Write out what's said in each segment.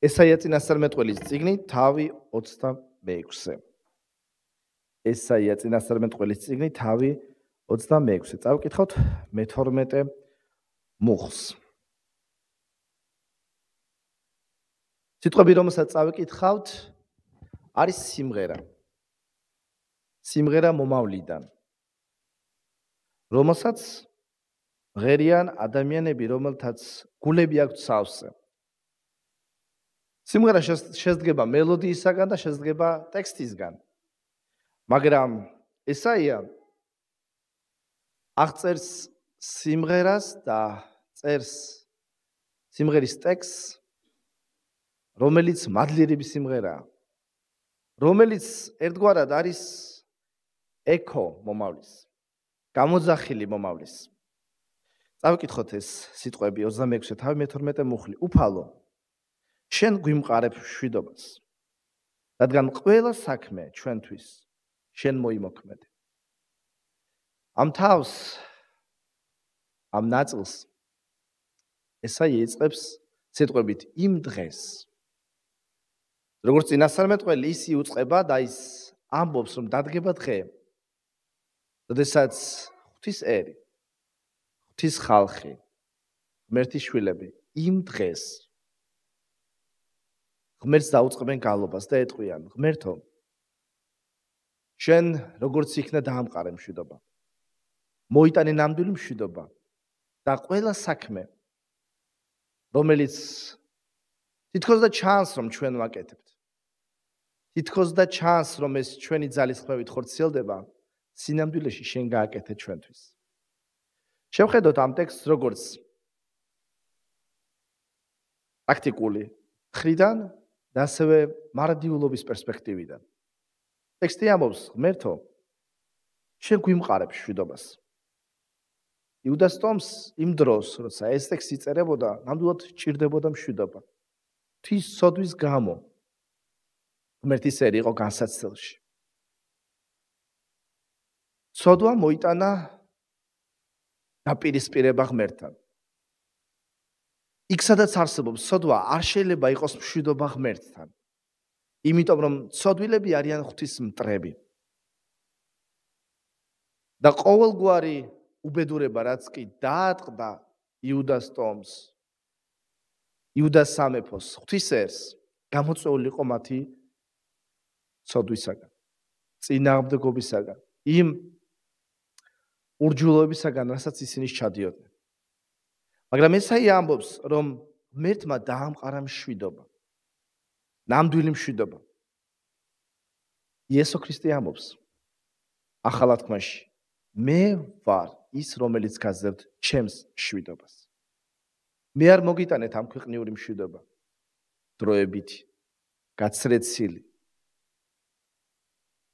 ესაია წინასწარმეტყველის წიგნი თავი 26. ესაია წინასწარმეტყველის წიგნი თავი 26. წავკითხავთ მე-12 მუხლს. სიტყვები, რომელსაც წავკითხავთ, არის სიმღერა. სიმღერა მომავლიდან, რომელსაც ღერიან ადამიანები, რომელთაც გულები აქვთ სავსე. სიმღერა შედგება მელოდიისაგან და შედგება ტექსტისგან. მაგრამ ესაია აღწერს სიმღერას და წერს სიმღერის ტექსტს, რომელიც მადლიერების სიმღერაა, რომელიც ერთგვარად არის ექო მომავლის, გამოძახილი მომავლის. წავკითხოთ ეს სიტყვები 26 თავი მე-12 მუხლი. უფალო, შენ გვიმყარებ მშვიდობას, რადგან ყველა საქმე ჩვენთვის შენ მოიმოქმედე. ამ თავს, ამ ნაწილს ესაია იწყებს სიტყვებით იმ დღეს. როგორც წინასწარმეტყველი ის იუწყება და ის ამბობს, რომ დადგება დღე, როდესაც ღვთის ერი, ღვთის ხალხი, ღმერთის შვილები იმ დღეს ღმერთს დაუწყებენ გალობას და ეტყვიან, ღმერთო, შენ როგორც იქნა დაამყარე მშვიდობა, მოიტანე ნამდვილი მშვიდობა და ყველა საქმე, რომელიც თითქოს და ჩანს, რომ ჩვენ ვაკეთებთ, თითქოს და ჩანს, რომ ეს ჩვენი ძალისხმევით ხორციელდება, სინამდვილეში შენ გააკეთე ჩვენთვის. შევხედოთ ამ ტექსტს როგორც პრაქტიკული მხრიდან და ასევე მარადიულობის პერსპექტივიდან. ტექსტი ამბობს, ღმერთო, შენ გვიმყარებ მშვიდობას. იუდას ტომს იმ დროს, როცა ეს ტექსტი იწერებოდა, ნამდვილად ჭირდებოდა მშვიდობა. ღვთის სოდვის გამო ღმერთის ერი იყო განსაცდელში. სოდვა მოიტანა დაპირისპირება ღმერთთან. იქ სადაც არსებობს სოდვა, არ შეიძლება იყოს მშვიდობა ღმერთთან. იმიტომ რომ სოდვილები არიან ღვთის მტრები. და ყოველგვარი უბედურება, რაც კი დაატყდა იუდას ტომს, იუდას სამეფოს, ღვთის ერს, გამოწვეული იყო მათი სოდვისაგან, წინააღმდეგობისაგან, იმ ურჯულობისაგან, რასაც ისინი სჩადიოდნენ. მაგრამ ესაია ამბობს, რომ ღმერთმა დაამყარა მშვიდობა, ნამდვილი მშვიდობა. იესო ქრისტე ამბობს ახალ თქმაში, მე ვარ ის, რომელიც გაძლევთ ჩემს მშვიდობას. მე არ მოგიტანეთ ამ ქვეყნიური მშვიდობა, დროებითი, გაცრეცილი,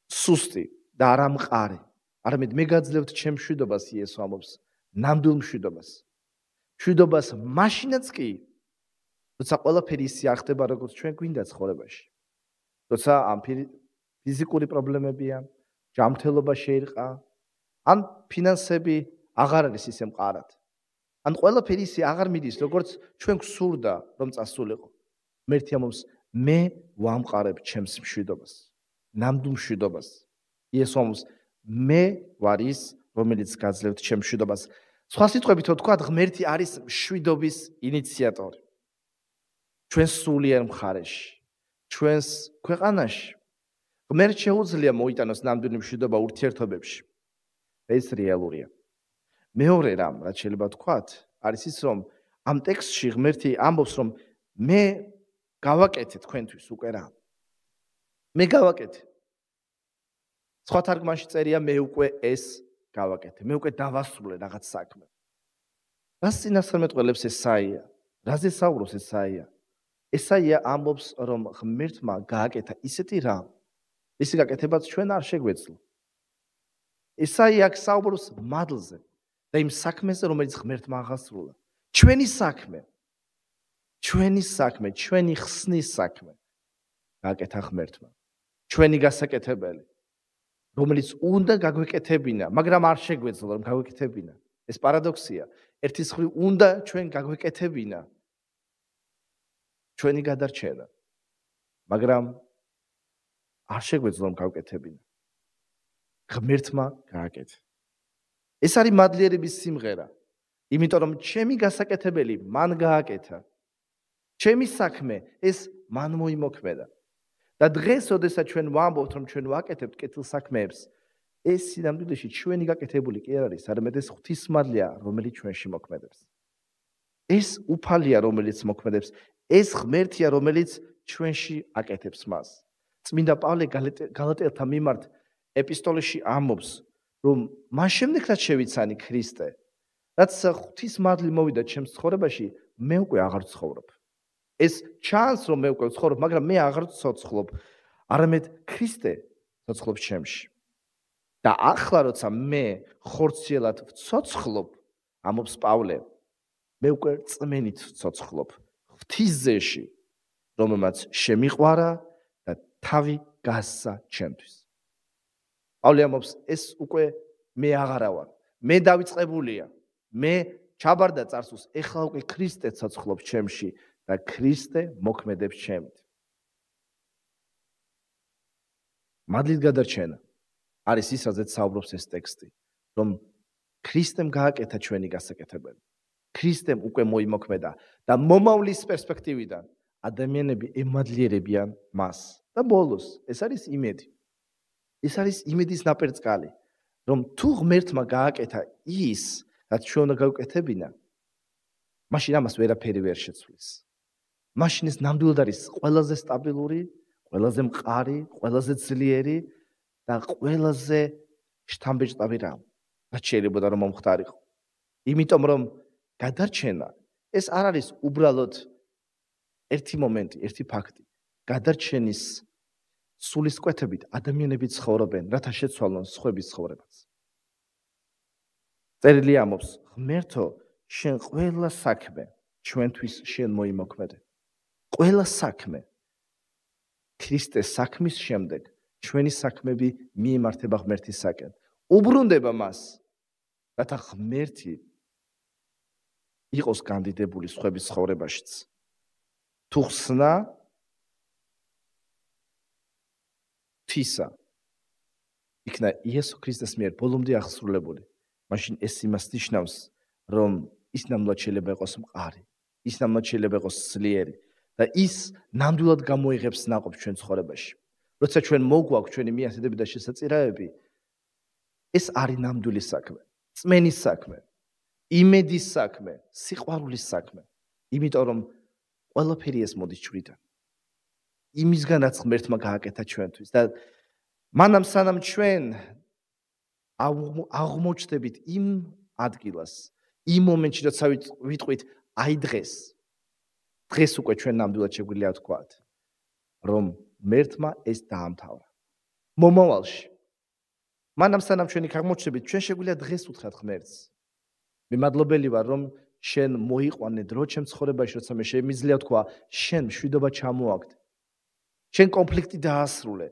სუსტი და არამყარი. არამედ მე გაძლევთ ჩემს მშვიდობას, იესო ამბობს, ნამდვილ მშვიდობას. მშვიდობას მაშინაც კი, როცა ყველაფერი ისე არ ხდება, როგორც ჩვენ გვინდა ცხოვრებაში. როცა ამ ფიზიკური პრობლემებია, ჯანმრთელობა შეირყა, ან ფინანსები აღარ არის ისე მყარად. ან ყველაფერი ისე აღარ მიდის, როგორც ჩვენ გვსურდა, რომ წასულიყო. ღმერთი ამბობს, მე ვამყარებ ჩემს მშვიდობას, ნამდვილ მშვიდობას. იესო ამბობს, მე ვარ ის, რომელიც გაძლევთ ჩემს მშვიდობას. სხვა სიტყვებით ვთქვათ, ღმერთი არის მშვიდობის ინიციატორი. ჩვენს სულიერ მხარეში, ჩვენს ქვეყანაში. ღმერთს შეუძლია მოიტანოს ნამდვილი მშვიდობა ურთიერთობებში. ეს რეალურია. მეორე რამ, რაც შეიძლება ვთქვათ, არის ის, რომ ამ ტექსტში ღმერთი ამბობს, რომ მე გავაკეთე თქვენთვის უკვე რა. მე გავაკეთე. სხვა თარგმანში წერია, მე უკვე ეს გავაკეთე. მე უკვე დავასრულე რაღაც საქმე. რას წინასწარმეტყველებს ესაია? რაზე საუბრობს ესაია? ესაია ამბობს, რომ ღმერთმა გააკეთა ისეთი რამ, ისი გაკეთებაც ჩვენ არ შეგვეძლო. ესაია აქ საუბრობს მადლზე და იმ საქმეზე, რომელიც ღმერთმა აღასრულა. ჩვენი საქმე, ჩვენი ხსნის საქმე გააკეთა ღმერთმა. ჩვენი გასაკეთებელი, რომელიც უნდა გაგვეკეთებინა, მაგრამ არ შეგვეძლო რომ გაგვეკეთებინა. ეს პარადოქსია. ერთის მხრივ უნდა ჩვენ გაგვეკეთებინა. ჩვენი გადარჩენა. მაგრამ არ შეგვეძლო რომ გავკეთებინა. ღმერთმა გააკეთა. ეს არის მადლიერების სიმღერა. იმიტომ რომ ჩემი გასაკეთებელი მან გააკეთა. ჩემი საქმე ეს მან მოიმოქმედა. და დღეს, ოდესაც ჩვენ ვამბობთ, რომ ჩვენ ვაკეთებთ კეთილ საქმეებს, ეს სინამდვილეში ჩვენი გაკეთებული კი არ არის, არამედ ეს ღვთისმადლია, რომელიც ჩვენში მოქმედებს. ეს უფალია, რომელიც მოქმედებს, ეს ღმერთია, რომელიც ჩვენში აკეთებს მას. წმინდა პავლე გალატელთა მიმართ ეპისტოლეში ამბობს, რომ მას შემდეგ რაც შევიცანი ქრისტე, რაც ღვთისმადლი მოვიდა ჩემს ცხოვრებაში, მე უკვე აღარ ვცხოვრობ. ეს ჩანს რომ მე უკვე ვცხოვრობ, მაგრამ მე აღარ ვცოცხლობ, არამედ ქრისტე ცოცხლობს ჩემში. და ახლა როცა მე ხორციელად ვცოცხლობ, ამბობს პავლე, მე უკვე რწმენით ვცოცხლობ ღვთისძეში, რომელმაც შემიყვარა და თავი გასცა ჩემთვის. პავლე ამბობს, ეს უკვე მე აღარა ვარ, მე დავიწყებულია, მე ჩაბარდა წარსულს, ეხლა უკვე ქრისტე ცოცხლობს ჩემში და ქრისტე მოქმედებს ჩემით. მადლით გადარჩენა არის ის, რაზეც საუბრობს ეს ტექსტი, რომ ქრისტემ გააკეთა ჩვენი გასაკეთებელი. ქრისტემ უკვე მოიმოქმედა და მომავლის პერსპექტივიდან ადამიანები ემადლიერებიან მას. და ბოლოს, ეს არის იმედი. ეს არის იმედის ნაპერწკალი, რომ თუ ღმერთმა გააკეთა ის, რაც ჩვენ უნდა გავკეთებინა, მაშინ ამას ვერაფერი ვერ შეცვლის. მაშინ ეს ნამდვილად არის ყველაზე სტაბილური, ყველაზე მყარი, ყველაზე ძლიერი და ყველაზე შთამბეჭდავი რამ, რაც შეიძლება რომ მომხდარიყო. იმიტომ რომ გადარჩენა ეს არ არის უბრალოდ ერთი მომენტი, ერთი ფაქტი. გადარჩენის სულისკვეთებით ადამიანები ცხოვრობენ, რათა შეცვალონ სხვების ცხოვრებაც. წერილი ამბობს, ღმერთო, შენ ყველა საქმე ჩვენთვის შენ მოიმოქმედე. ყველა საქმე ქრისტეს საქმის შემდეგ ჩვენი საქმეები მიემართება ღმერთისაკენ. უბრუნდება მას, რათა ღმერთი იყოს განდიდებული სხვების ცხოვრებაშიც. თუ ხსნა თისა იქნა იესო ქრისტეს მიერ ბოლომდე აღსრულებული, მაშინ ეს იმას ნიშნავს, რომ ის ნამდვილად შეიძლება იყოს მყარი, ის ნამდვილად შეიძლება იყოს ძლიერი და ის ნამდვილად გამოიღებს ნაყოფს ჩვენ ცხოვრებაში. როცა ჩვენ მოგვაქვს ჩვენი მიასადებები და შესაწირავები, ეს არის ნამდვილი საქმე, წმენის საქმე, იმედის საქმე, სიყვარულის საქმე. იმიტომ რომ ყველაფერი ეს მოდის ჩვიდან. იმისგანაც ღმერთმა გააკეთა ჩვენთვის და მანამ სანამ ჩვენ აღმოჩნდებით იმ ადგილას, იმ მომენტში, როცა ვიტყვით, აი დღეს უკვე ჩვენ ნამდვილად შეგვიძლია ვთქვათ, რომ ღმერთმა ეს დაამთავრა. მომავალში, მანამ სანამ ჩვენ იქ აღმოჩნდებით, ჩვენ შეგვიძლია დღეს უთხრათ ღმერთს. მე მადლობელი ვარ, რომ შენ მოიყვანე დრო ჩემ ცხოვრებაში, როცა მე შემიძლია ვთქვა, შენ მშვიდობა ჩამოაგდ. შენ კონფლიქტი დაასრულე.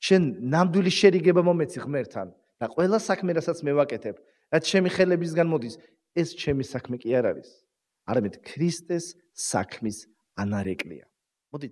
შენ ნამდვილი შერიგება მომეცი ღმერთთან და ყველა საქმე, რასაც მე ვაკეთებ, რაც ჩემი ხელებისგან მოდის, ეს ჩემი საქმე კი არ არის, არამედ ქრისტეს საქმის ანარეკლია. მოდი